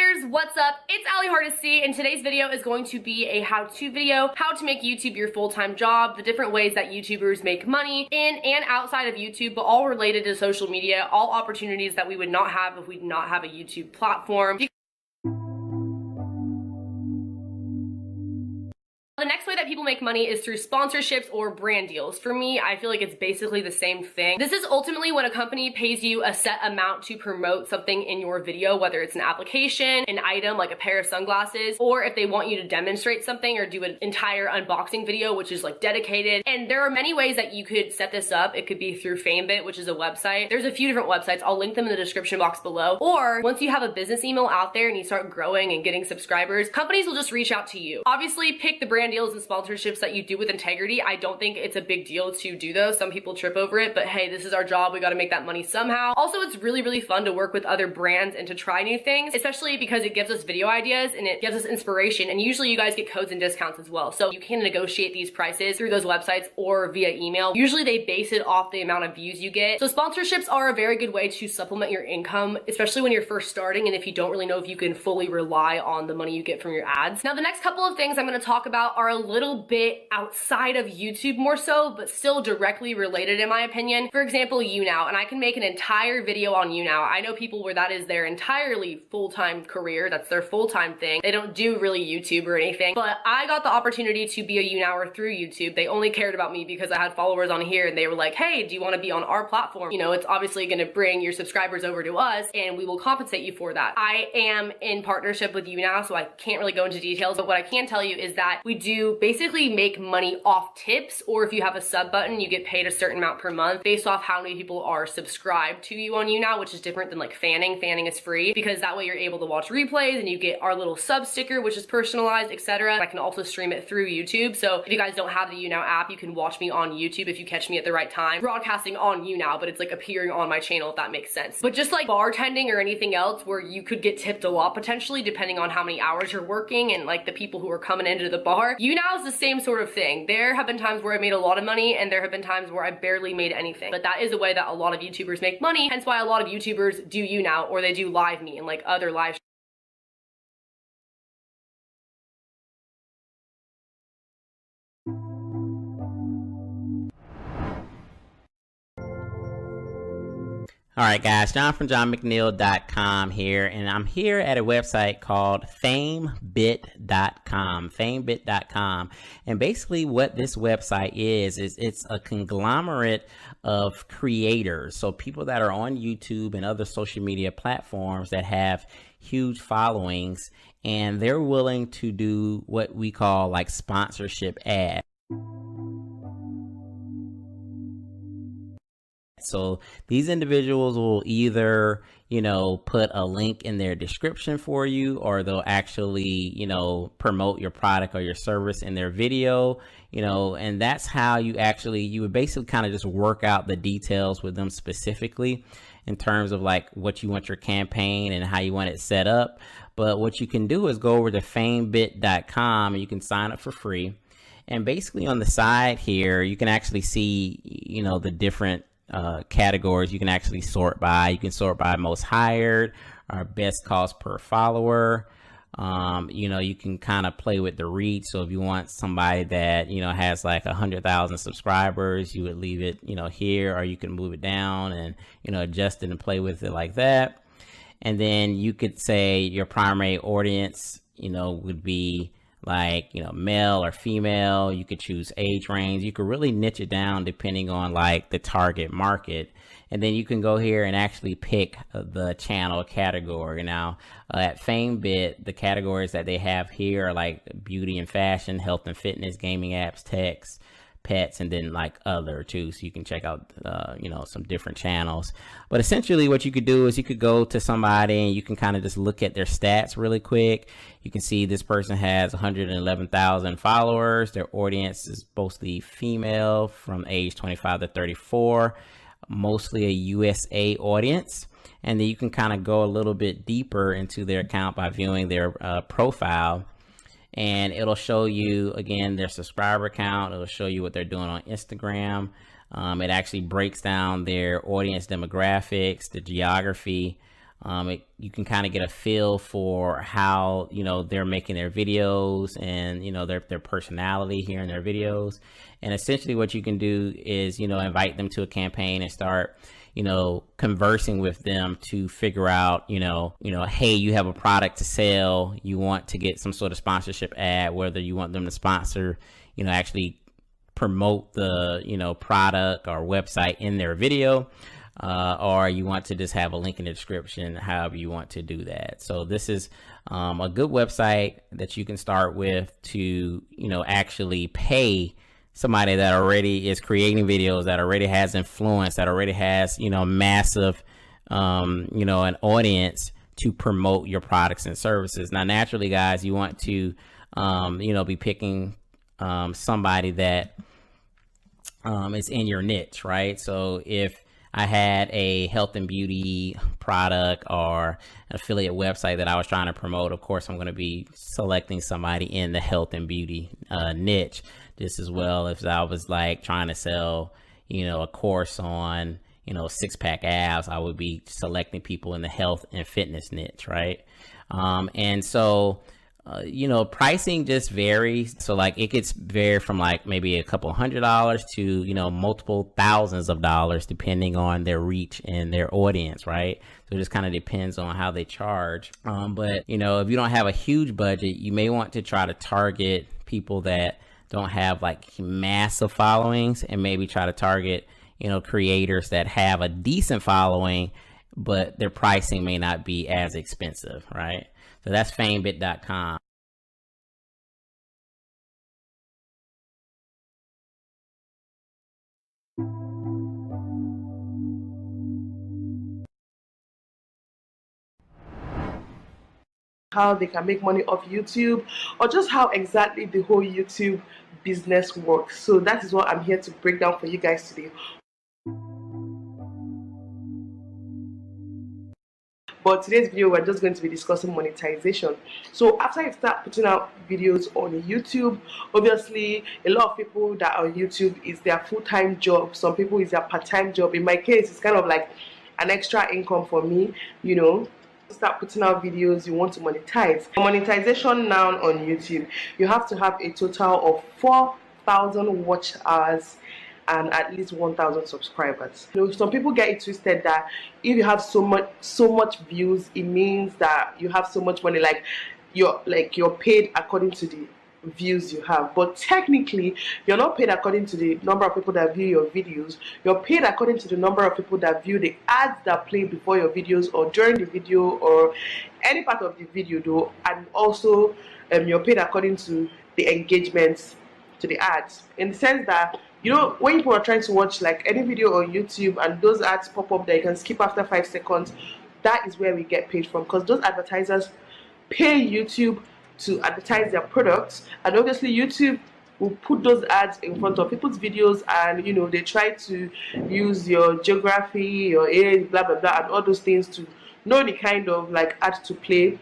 creators, what's up? It's Allie Hardesty, and today's video is going to be a how-to video, how to make YouTube your full-time job, the different ways that YouTubers make money in and outside of YouTube, but all related to social media, all opportunities that we would not have if we did not have a YouTube platform. The next way that people make money is through sponsorships or brand deals. For me, I feel like it's basically the same thing. This is ultimately when a company pays you a set amount to promote something in your video, whether it's an application, an item like a pair of sunglasses, or if they want you to demonstrate something or do an entire unboxing video, which is like dedicated. And there are many ways that you could set this up. It could be through FameBit, which is a website. There's a few different websites. I'll link them in the description box below. Or once you have a business email out there and you start growing and getting subscribers, companies will just reach out to you. Obviously, pick the brand deals and sponsorships that you do with integrity. I don't think it's a big deal to do those. Some people trip over it, but hey, this is our job. We got to make that money somehow. Also, it's really fun to work with other brands and to try new things, especially because it gives us video ideas and it gives us inspiration. And usually you guys get codes and discounts as well. So you can negotiate these prices through those websites or via email. Usually they base it off the amount of views you get. So sponsorships are a very good way to supplement your income, especially when you're first starting and if you don't really know if you can fully rely on the money you get from your ads. Now, the next couple of things I'm going to talk about are a little bit outside of YouTube more so, but still directly related in my opinion. For example, YouNow, and I can make an entire video on YouNow. I know people where that is their entirely full-time career. That's their full-time thing. They don't do really YouTube or anything, but I got the opportunity to be a YouNower through YouTube. They only cared about me because I had followers on here and they were like, hey, do you want to be on our platform? You know, it's obviously going to bring your subscribers over to us and we will compensate you for that. I am in partnership with YouNow, so I can't really go into details, but what I can tell you is that we do basically make money off tips, or if you have a sub button, you get paid a certain amount per month based off how many people are subscribed to you on YouNow, which is different than like fanning. Fanning is free because that way you're able to watch replays and you get our little sub sticker, which is personalized, etc. I can also stream it through YouTube. So if you guys don't have the YouNow app, you can watch me on YouTube if you catch me at the right time. Broadcasting on YouNow, but it's like appearing on my channel, if that makes sense. But just like bartending or anything else where you could get tipped a lot potentially, depending on how many hours you're working and like the people who are coming into the bar, YouNow is the same sort of thing. There have been times where I made a lot of money and there have been times where I barely made anything. But that is a way that a lot of YouTubers make money, hence why a lot of YouTubers do YouNow or they do Live Me and like other live All right, guys, John from JohnMcNeil.com here, and I'm here at a website called FameBit.com, FameBit.com. And basically what this website is it's a conglomerate of creators. So people that are on YouTube and other social media platforms that have huge followings, and they're willing to do what we call like sponsorship ads. So these individuals will either, you know, put a link in their description for you, or they'll actually, you know, promote your product or your service in their video, you know, and that's how you would basically kind of just work out the details with them specifically in terms of like what you want your campaign and how you want it set up. But what you can do is go over to FameBit.com and you can sign up for free. And basically on the side here, you can actually see, you know, the different categories you can actually sort by. You can sort by most hired or best cost per follower. You know, you can kind of play with the reach. So if you want somebody that, you know, has like 100,000 subscribers, you would leave it, you know, here, or you can move it down and, you know, adjust it and play with it like that. And then you could say your primary audience, you know, would be like, you know, male or female. You could choose age range. You could really niche it down depending on like the target market. And then you can go here and actually pick the channel category. Now at FameBit, the categories that they have here are like beauty and fashion, health and fitness, gaming apps, text, pets, and then like other too. So you can check out, you know, some different channels. But essentially what you could do is you could go to somebody and you can kind of just look at their stats really quick. You can see this person has 111,000 followers. Their audience is mostly female from age 25 to 34, mostly a USA audience. And then you can kind of go a little bit deeper into their account by viewing their profile. And it'll show you, again, their subscriber count. It'll show you what they're doing on Instagram. It actually breaks down their audience demographics, the geography, You can kind of get a feel for how, they're making their videos and, their personality here in their videos. And essentially what you can do is, invite them to a campaign and start, conversing with them to figure out, hey, you have a product to sell. You want to get some sort of sponsorship ad, whether you want them to sponsor, actually promote the, product or website in their video. Or you want to just have a link in the description, however you want to do that. So this is a good website that you can start with to, actually pay somebody that already is creating videos, that already has influence, that already has, massive, an audience to promote your products and services. Now, naturally, guys, you want to, be picking somebody that is in your niche, right? So if I had a health and beauty product or an affiliate website that I was trying to promote, of course, I'm going to be selecting somebody in the health and beauty niche. Just as well, if I was like trying to sell, a course on, six-pack abs, I would be selecting people in the health and fitness niche, right? And so, pricing just varies. So like it gets vary from like maybe a couple $100 to, multiple thousands of dollars, depending on their reach and their audience, right? So it just kind of depends on how they charge. But, if you don't have a huge budget, you may want to try to target people that don't have like massive followings, and maybe try to target, creators that have a decent following, but their pricing may not be as expensive, right? So that's famebit.com. How they can make money off YouTube, or just how exactly the whole YouTube business works. So that is what I'm here to break down for you guys today. But today's video, we're just going to be discussing monetization. So after you start putting out videos on YouTube, obviously a lot of people that are on YouTube is their full-time job. Some people is their part-time job. In my case, it's kind of like an extra income for me, Start putting out videos, you want to monetize. Monetization now on YouTube, you have to have a total of 4,000 watch hours and at least 1,000 subscribers. Some people get it twisted that if you have so much views, it means that you have so much money, like you're paid according to the views you have. But technically, you're not paid according to the number of people that view your videos. You're paid according to the number of people that view the ads that play before your videos or during the video or any part of the video though. And also you're paid according to the engagements to the ads, in the sense that when people are trying to watch like any video on YouTube and those ads pop up that you can skip after 5 seconds, that is where we get paid from, because those advertisers pay YouTube to advertise their products, and obviously YouTube will put those ads in front of people's videos, and they try to use your geography, your age, blah blah blah, and all those things to know the kind of like ads to play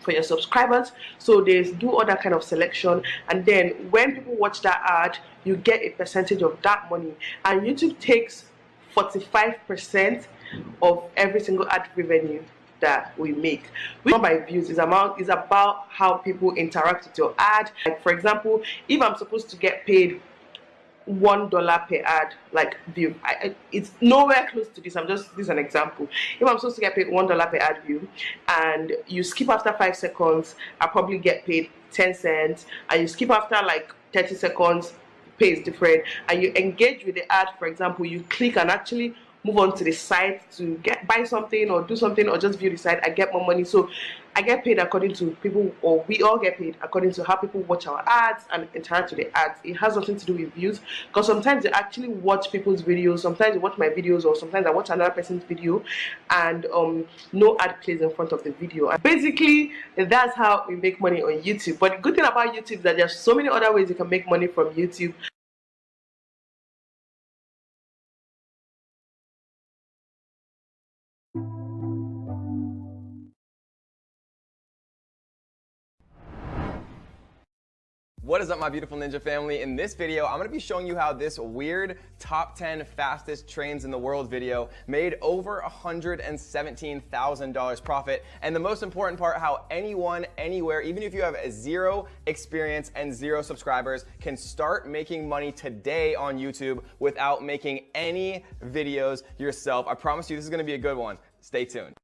for your subscribers. So they do all that kind of selection, and then when people watch that ad, you get a percentage of that money, and YouTube takes 45% of every single ad revenue that we make. Not by views, is about how people interact with your ad. Like for example, if I'm supposed to get paid $1 per ad, like view, it's nowhere close to this. This is an example. If I'm supposed to get paid $1 per ad view and you skip after 5 seconds, I probably get paid 10 cents, and you skip after like 30 seconds, pay is different, and you engage with the ad. For example, you click and actually move on to the site to buy something or do something or just view the site, I get more money. So I get paid according to people, or we all get paid according to how people watch our ads and interact with the ads. It has nothing to do with views, because sometimes they actually watch people's videos, sometimes they watch my videos, or sometimes I watch another person's video and no ad plays in front of the video. And basically that's how we make money on YouTube. But the good thing about YouTube is that there's so many other ways you can make money from YouTube. What is up, my beautiful ninja family? In this video, I'm gonna be showing you how this weird top 10 fastest trains in the world video made over $117,000 profit. And the most important part, how anyone, anywhere, even if you have zero experience and zero subscribers, can start making money today on YouTube without making any videos yourself. I promise you this is gonna be a good one. Stay tuned.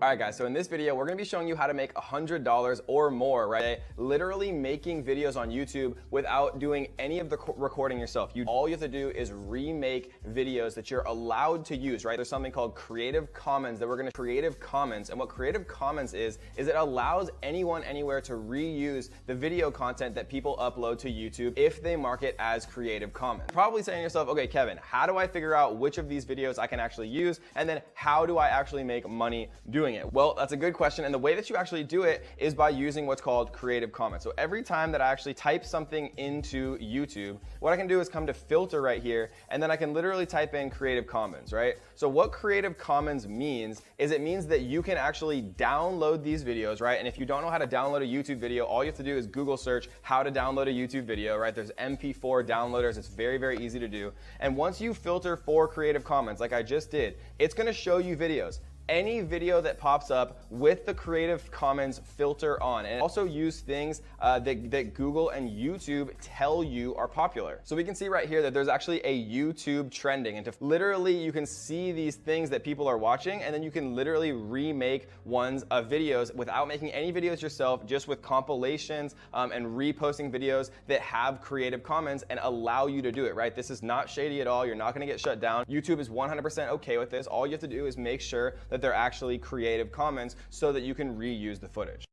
Alright guys, so in this video, we're going to be showing you how to make $100 or more, right? Literally making videos on YouTube without doing any of the recording yourself. All you have to do is remake videos that you're allowed to use, right? There's something called Creative Commons that we're going to Creative Commons. And what Creative Commons is it allows anyone, anywhere to reuse the video content that people upload to YouTube if they mark it as Creative Commons. Probably saying to yourself, okay, Kevin, how do I figure out which of these videos I can actually use? And then how do I actually make money doing it? Well, that's a good question, and the way that you actually do it is by using what's called Creative Commons. So every time that I actually type something into YouTube, what I can do is come to filter right here, and then I can literally type in Creative Commons, right? So what Creative Commons means is it means that you can actually download these videos, right? And if you don't know how to download a YouTube video, all you have to do is Google search how to download a YouTube video, right? There's MP4 downloaders. It's very, very easy to do. And once you filter for Creative Commons, like I just did, it's going to show you videos. Any video that pops up with the Creative Commons filter on, and also use things that Google and YouTube tell you are popular. So we can see right here that there's actually a YouTube trending, and literally you can see these things that people are watching, and then you can literally remake ones of videos without making any videos yourself, just with compilations and reposting videos that have Creative Commons and allow you to do it, right? This is not shady at all. You're not gonna get shut down. YouTube is 100% okay with this. All you have to do is make sure that they're actually Creative Commons so that you can reuse the footage.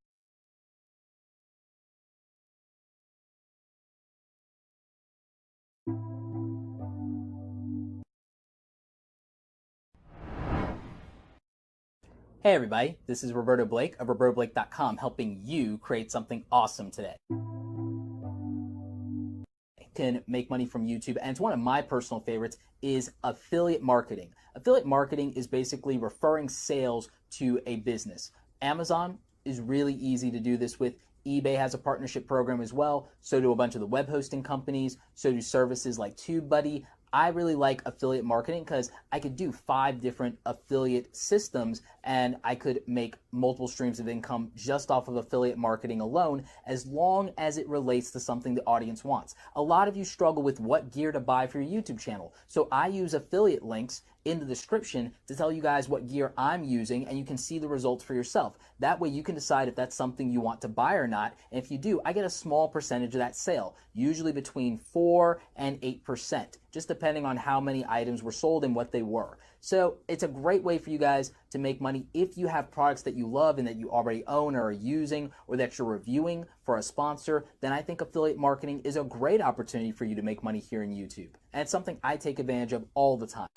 Hey everybody, this is Roberto Blake of robertoblake.com, helping you create something awesome today. Can make money from YouTube, and it's one of my personal favorites, is affiliate marketing. Affiliate marketing is basically referring sales to a business. Amazon is really easy to do this with. eBay has a partnership program as well. So do a bunch of the web hosting companies. So do services like TubeBuddy. I really like affiliate marketing because I could do 5 different affiliate systems and I could make multiple streams of income just off of affiliate marketing alone, as long as it relates to something the audience wants. A lot of you struggle with what gear to buy for your YouTube channel. So I use affiliate links in the description to tell you guys what gear I'm using, and you can see the results for yourself. That way you can decide if that's something you want to buy or not, and if you do, I get a small percentage of that sale, usually between 4 and 8%, just depending on how many items were sold and what they were. So it's a great way for you guys to make money if you have products that you love and that you already own or are using, or that you're reviewing for a sponsor. Then I think affiliate marketing is a great opportunity for you to make money here in YouTube, and it's something I take advantage of all the time.